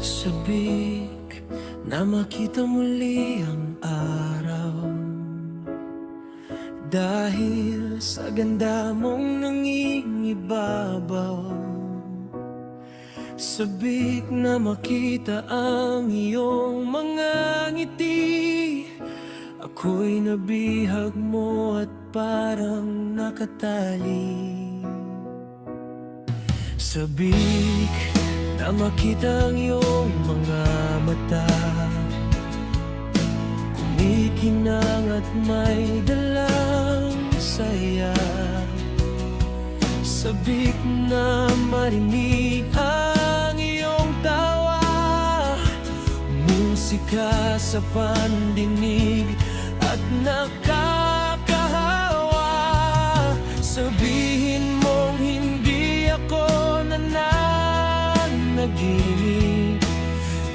Sabik na makita muli ang araw, dahil sa ganda mong nangingibabaw. Sabik na makita ang iyong mga ngiti, ako'y nabihag mo at parang nakatali. Sabik na makita ang iyong mga mata, kumikinang at may dalang saya. Sabik na marinig ang iyong tawa, musika sa pandinig at nakakahawa. Sabihin mong hindi ako nananaginip,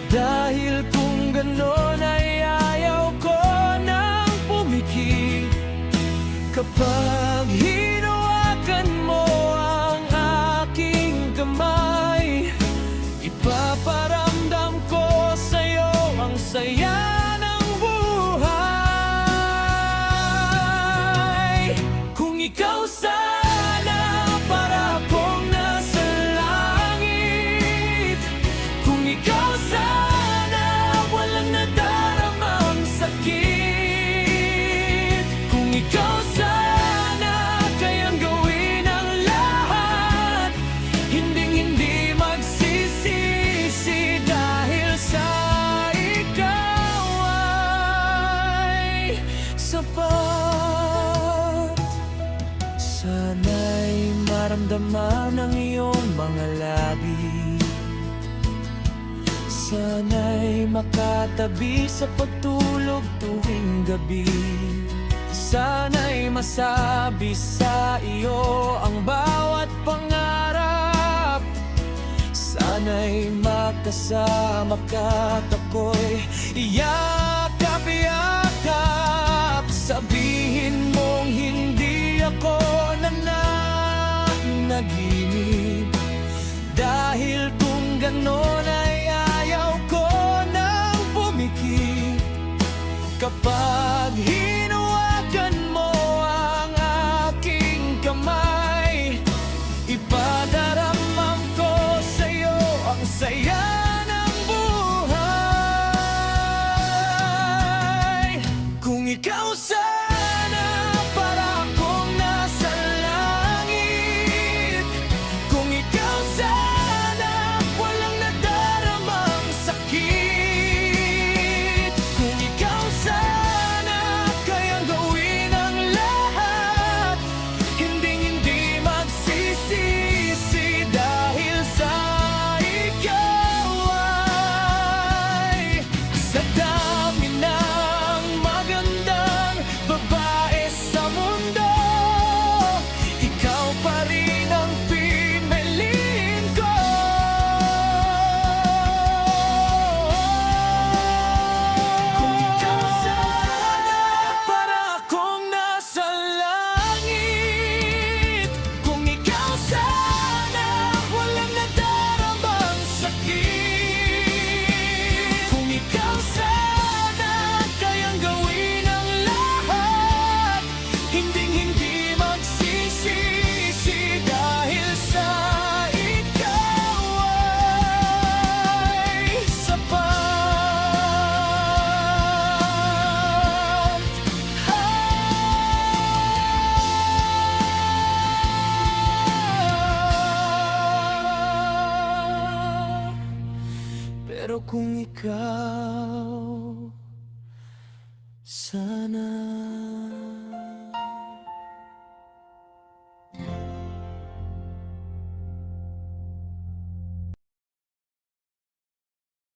dahil kung ganon ay ayaw ko nang pumikit. Kapag hinawakan mo ang aking kamay, ipaparamdam ko sa'yo ang saya ng buhay. Kung ikaw sana para akong nasa langit, kung ikaw sana walang nadaramang sakit, kung ikaw sana kayang gawin ang lahat, hinding-hindi magsisisi, dahil sa ikaw ay sapat. Sana'y maramdaman ang iyong mga labi, sana'y makatabi sa pagtulog tuwing gabi, sana'y masabi sa iyo ang bawat pangarap, sana'y makasama ka at ako'y iyakap-yakap. Sabihin mong hindi ako nananaginip, dahil kung ganon ay ayaw ko nang pumikit. Kapag hinawakan mo ang aking kamay, ipadaramdam ko sa'yo ang saya ng buhay. Kung ikaw sana para akong nasa langit, kung ikaw sana walang nadaramang sakit, kung ikaw sana kayang gawin ang lahat, hinding-hindi magsisisi, dahil sa ikaw ay sa dami ng magandang babae sa mundo, ikaw pa rin ang pipiliin ko. Kung ikaw sana para akong nasa langit, kung ikaw sana walang nadaramang sakit, kung ikaw sana kayang gawin ang lahat, hinding-hindi magsisisi, dahil sa ikaw ay sapat. Pero kung ikaw sana